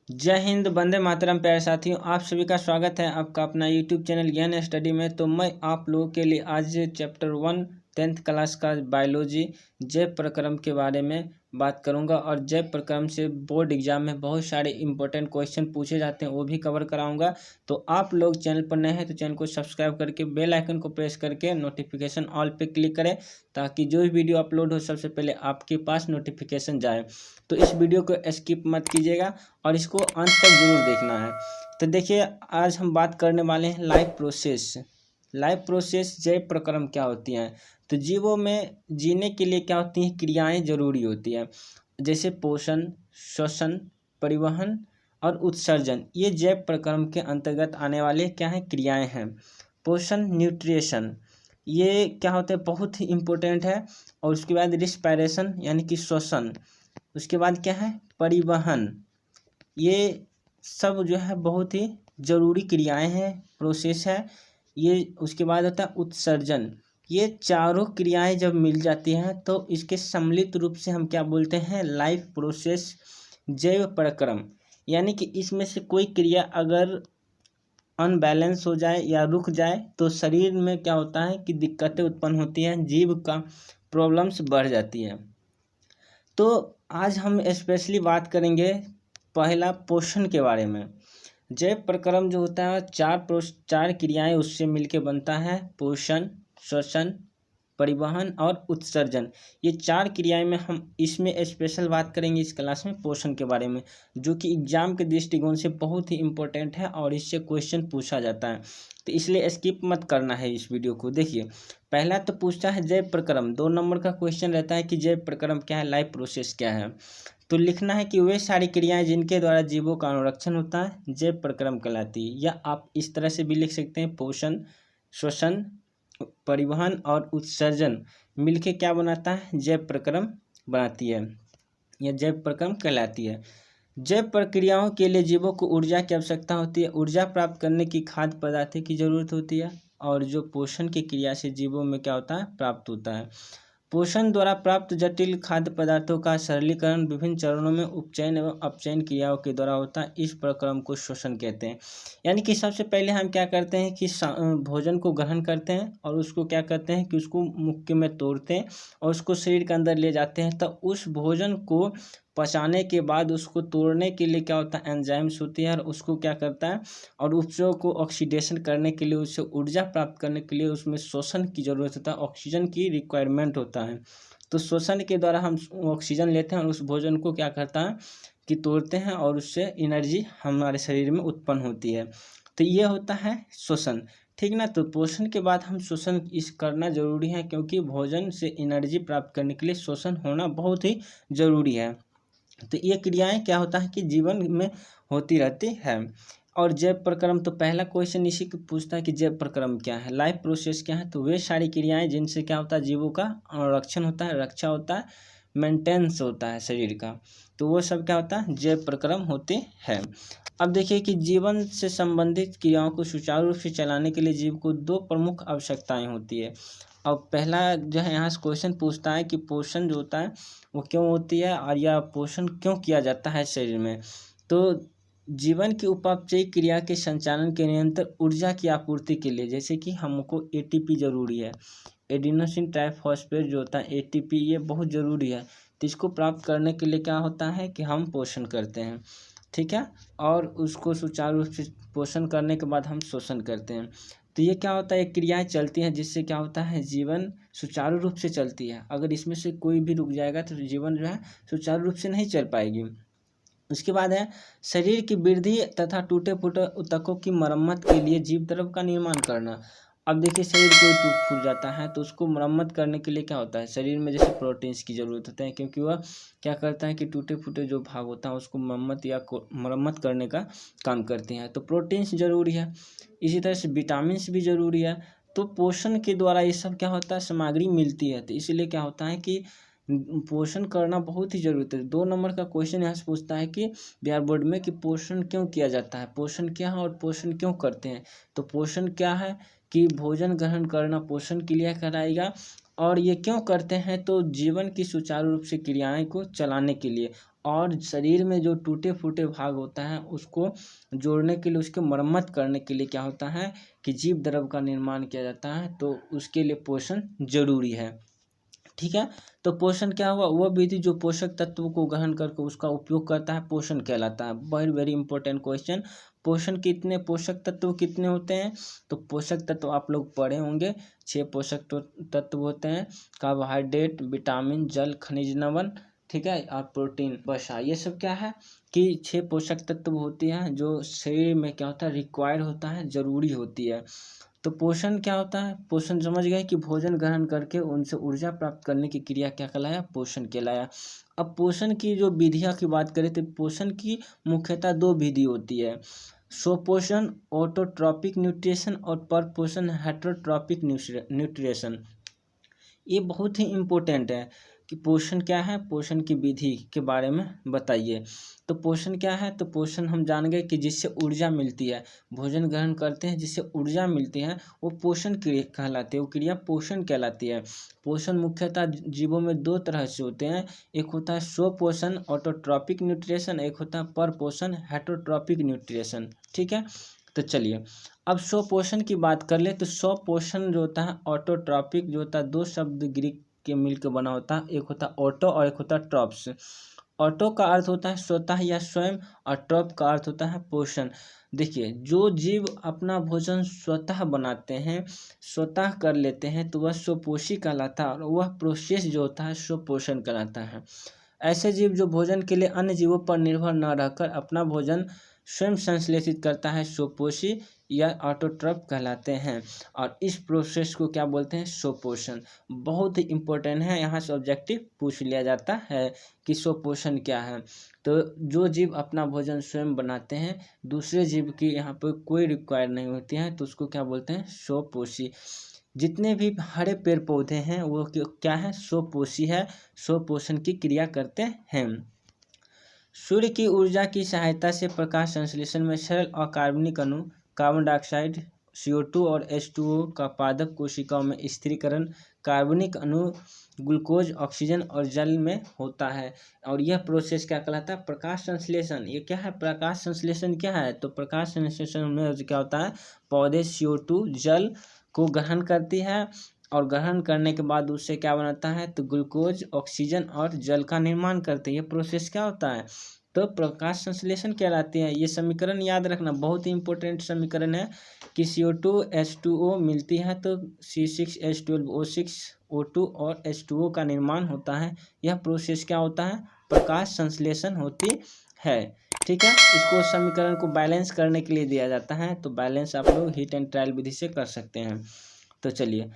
जय हिंद, वंदे मातरम। प्यारे साथियों, आप सभी का स्वागत है आपका अपना यूट्यूब चैनल ज्ञान स्टडी में। तो मैं आप लोगों के लिए आज चैप्टर 1 10th क्लास का बायोलॉजी जैव प्रक्रम के बारे में बात करूंगा। और जैव प्रक्रम से बोर्ड एग्जाम में बहुत सारे इंपॉर्टेंट क्वेश्चन पूछे जाते हैं, वो भी कवर कराऊंगा। तो आप लोग चैनल पर नए हैं तो चैनल को सब्सक्राइब करके बेल आइकन को प्रेस करके नोटिफिकेशन ऑल पे क्लिक करें, ताकि जो भी वीडियो अपलोड हो सबसे पहले आपके पास नोटिफिकेशन जाए। तो इस वीडियो को स्किप मत कीजिएगा और इसको अंत तक जरूर देखना है। तो देखिए, आज हम बात करने वाले हैं लाइफ प्रोसेस। लाइफ प्रोसेस जैव प्रक्रम क्या होती हैं। तो जीवों में जीने के लिए क्या होती हैं, क्रियाएं जरूरी होती हैं, जैसे पोषण, श्वसन, परिवहन और उत्सर्जन। ये जैव प्रक्रम के अंतर्गत आने वाले क्या हैं, क्रियाएं हैं। पोषण, न्यूट्रिशन, ये क्या होता है, बहुत ही इम्पोर्टेंट है। और उसके बाद रिस्पायरेशन यानी कि श्वसन। उसके बाद क्या है, परिवहन। ये सब जो है बहुत ही ज़रूरी क्रियाएं हैं, प्रोसेस है ये। उसके बाद होता है उत्सर्जन। ये चारों क्रियाएं जब मिल जाती हैं तो इसके सम्मिलित रूप से हम क्या बोलते हैं, लाइफ प्रोसेस जैव प्रक्रम। यानी कि इसमें से कोई क्रिया अगर अनबैलेंस हो जाए या रुक जाए तो शरीर में क्या होता है कि दिक्कतें उत्पन्न होती हैं, जीव का प्रॉब्लम्स बढ़ जाती हैं। तो आज हम स्पेशली बात करेंगे पहला पोषण के बारे में। जैव प्रक्रम जो होता है चार क्रियाएं उससे मिलके बनता है, पोषण, श्वसन, परिवहन और उत्सर्जन। ये चार क्रियाएं में हम इसमें स्पेशल बात करेंगे इस क्लास में पोषण के बारे में, जो कि एग्जाम के दृष्टिकोण से बहुत ही इम्पोर्टेंट है और इससे क्वेश्चन पूछा जाता है। तो इसलिए स्किप मत करना है इस वीडियो को। देखिए, पहला तो पूछता है जैव प्रक्रम। 2 नंबर का क्वेश्चन रहता है कि जैव प्रक्रम क्या है, लाइफ प्रोसेस क्या है। तो लिखना है कि वे सारी क्रियाएं जिनके द्वारा जीवों का अनुरक्षण होता है जैव प्रक्रम कहलाती है। या आप इस तरह से भी लिख सकते हैं, पोषण, श्वसन, परिवहन और उत्सर्जन मिलके क्या बनाता है, जैव प्रक्रम बनाती है, यह जैव प्रक्रम कहलाती है। जैव प्रक्रियाओं के लिए जीवों को ऊर्जा की आवश्यकता होती है। ऊर्जा प्राप्त करने की खाद्य पदार्थों की जरूरत होती है, और जो पोषण की क्रिया से जीवों में क्या होता है, प्राप्त होता है। पोषण द्वारा प्राप्त जटिल खाद्य पदार्थों का सरलीकरण विभिन्न चरणों में उपचयन एवं अपचयन क्रियाओं के द्वारा होता है। इस प्रक्रम को श्वसन कहते हैं। यानी कि सबसे पहले हम क्या करते हैं कि भोजन को ग्रहण करते हैं और उसको क्या करते हैं कि उसको मुक्के में तोड़ते हैं और उसको शरीर के अंदर ले जाते हैं। तो उस भोजन को पचाने के बाद उसको तोड़ने के लिए क्या होता है, एंजाइम्स होती है, और उसको क्या करता है, और उसको को ऑक्सीडेशन करने के लिए, उससे ऊर्जा प्राप्त करने के लिए उसमें श्वसन की जरूरत होता है, ऑक्सीजन की रिक्वायरमेंट होता है। तो श्वसन के द्वारा हम ऑक्सीजन लेते हैं और उस भोजन को क्या करता है कि तोड़ते हैं, और उससे एनर्जी हमारे शरीर में उत्पन्न होती है। तो ये होता है श्वसन, ठीक ना। तो पोषण के बाद हम श्वसन इस करना जरूरी है, क्योंकि भोजन से एनर्जी प्राप्त करने के लिए श्वसन होना बहुत ही जरूरी है। तो ये क्रियाएं क्या होता है कि जीवन में होती रहती है। और जैव प्रक्रम, तो पहला क्वेश्चन इसी को पूछता है कि जैव प्रक्रम क्या है, लाइफ प्रोसेस क्या है। तो वे सारी क्रियाएं जिनसे क्या होता है, जीवों का रक्षण होता है, रक्षा होता है, मेंटेनेंस होता है शरीर का। तो वो सब क्या होता है, जैव प्रक्रम होते हैं। अब देखिए कि जीवन से संबंधित क्रियाओं को सुचारू रूप से चलाने के लिए जीव को 2 प्रमुख आवश्यकताएं होती है। और पहला जो है यहाँ से क्वेश्चन पूछता है कि पोषण जो होता है वो क्यों होती है, और यह पोषण क्यों किया जाता है शरीर में। तो जीवन की उपापचयी क्रिया के संचालन के निरंतर ऊर्जा की आपूर्ति के लिए, जैसे कि हमको एटीपी जरूरी है, एडिनोसिन ट्राइफॉस्फेट जो होता है एटीपी, ये बहुत ज़रूरी है। तो इसको प्राप्त करने के लिए क्या होता है कि हम पोषण करते हैं, ठीक है। और उसको सुचारू रूप से पोषण करने के बाद हम शोषण करते हैं। तो ये क्या होता है, क्रियाएं चलती हैं जिससे क्या होता है, जीवन सुचारू रूप से चलती है। अगर इसमें से कोई भी रुक जाएगा तो जीवन जो है सुचारू रूप से नहीं चल पाएगी। उसके बाद है शरीर की वृद्धि तथा टूटे फूटे ऊतकों की मरम्मत के लिए जीव द्रव का निर्माण करना। अब देखिए, शरीर कोई टूट फूट जाता है तो उसको मरम्मत करने के लिए क्या होता है, शरीर में जैसे प्रोटीन्स की ज़रूरत होती है, क्योंकि वह क्या करता है कि टूटे फूटे जो भाग होता है उसको मरम्मत करने का काम करते हैं। तो प्रोटीन्स जरूरी है, इसी तरह से विटामिन्स भी जरूरी है। तो पोषण के द्वारा ये सब क्या होता है, सामग्री मिलती है। तो इसलिए क्या होता है कि पोषण करना बहुत ही जरूरत है। 2 नंबर का क्वेश्चन यहाँ से पूछता है कि बिहार बोर्ड में कि पोषण क्यों किया जाता है, पोषण क्या है और पोषण क्यों करते हैं। तो पोषण क्या है कि भोजन ग्रहण करना पोषण के लिए कहलाएगा। और ये क्यों करते हैं, तो जीवन की सुचारू रूप से क्रियाएं को चलाने के लिए और शरीर में जो टूटे फूटे भाग होता है उसको जोड़ने के लिए, उसकी मरम्मत करने के लिए क्या होता है कि जीव द्रव का निर्माण किया जाता है। तो उसके लिए पोषण जरूरी है। ठीक है, तो पोषण क्या हुआ, वह विधि जो पोषक तत्व को ग्रहण करके उसका उपयोग करता है, पोषण कहलाता है। Very very important question. पोषक तत्व कितने होते हैं, तो पोषक तत्व आप लोग पढ़े होंगे 6 पोषक तत्व होते हैं। कार्बोहाइड्रेट, विटामिन, जल, खनिज लवण, ठीक है, और प्रोटीन, वसा। ये सब क्या है कि 6 पोषक तत्व होती हैं जो शरीर में क्या होता है, रिक्वायर्ड होता है, जरूरी होती है। तो पोषण क्या होता है, पोषण समझ गए कि भोजन ग्रहण करके उनसे ऊर्जा प्राप्त करने की क्रिया क्या कहलाया, पोषण कहलाया। अब पोषण की जो विधियाँ की बात करें तो पोषण की मुख्यतः 2 विधि होती है, स्वपोषण ऑटोट्रॉपिक न्यूट्रिशन और परपोषण हेटरोट्रॉपिक न्यूट्रिशन। ये बहुत ही इम्पोर्टेंट है कि पोषण क्या है, पोषण की विधि के बारे में बताइए। तो पोषण क्या है, तो पोषण हम जान गए कि जिससे ऊर्जा मिलती है, भोजन ग्रहण करते हैं जिससे ऊर्जा मिलती है वो पोषण क्रिया कहलाती है, वो क्रिया पोषण कहलाती है। पोषण मुख्यतः जीवों में 2 तरह से होते हैं, एक होता है स्वपोषण ऑटोट्रॉपिक न्यूट्रिशन, एक होता है परपोषण हेटरोट्रॉपिक न्यूट्रिशन। ठीक है, तो चलिए अब स्वपोषण की बात कर ले। तो स्वपोषण जो होता है ऑटोट्रॉपिक जो होता है, 2 शब्द ग्रीक के मिलकर बना होता है, एक होता है ऑटो और एक होता है ट्रॉप्स। ऑटो का अर्थ होता है स्वतः या स्वयं, और ट्रॉप का अर्थ होता है पोषण। देखिए, जो जीव अपना भोजन स्वतः बनाते हैं, स्वतः कर लेते हैं, तो वह स्वपोषी कहलाता है, और वह प्रोसेस जो होता है स्वपोषण कहलाता है। ऐसे जीव जो भोजन के लिए अन्य जीवों पर निर्भर न रहकर अपना भोजन स्वयं संश्लेषित करता है, स्वपोषी या ऑटोट्रॉप कहलाते हैं। और इस प्रोसेस को क्या बोलते हैं, स्वपोषण। बहुत ही इम्पोर्टेंट है, यहाँ से ऑब्जेक्टिव पूछ लिया जाता है कि स्वपोषण क्या है। तो जो जीव अपना भोजन स्वयं बनाते हैं, दूसरे जीव की यहाँ पर कोई रिक्वायर नहीं होती है, तो उसको क्या बोलते हैं, स्वपोषी। जितने भी हरे पेड़ पौधे हैं वो क्या है, स्वपोषी है, स्वपोषण की क्रिया करते हैं। सूर्य की ऊर्जा की सहायता से प्रकाश संश्लेषण में सरल अकार्बनिक अणु कार्बन डाइऑक्साइड, CO2 और H2O का पादप कोशिकाओं में स्थिरीकरण कार्बनिक अणु ग्लूकोज, ऑक्सीजन और जल में होता है। और यह प्रोसेस क्या कहलाता है, प्रकाश संश्लेषण। ये क्या है, प्रकाश संश्लेषण क्या है, तो प्रकाश संश्लेषण में क्या होता है, पौधे CO2 जल को ग्रहण करती है, और ग्रहण करने के बाद उससे क्या बनाता है, तो ग्लूकोज, ऑक्सीजन और जल का निर्माण करते हैं। ये प्रोसेस क्या होता है, तो प्रकाश संश्लेषण कहलाती है। ये समीकरण याद रखना, बहुत ही इंपॉर्टेंट समीकरण है कि CO2 H2O मिलती है तो C6H12O6 O2 और H2O का निर्माण होता है। यह प्रोसेस क्या होता है, प्रकाश संश्लेषण होती है। ठीक है, इसको समीकरण को बैलेंस करने के लिए दिया जाता है, तो बैलेंस आप लोग हीट एंड ट्रायल विधि से कर सकते हैं। तो चलिए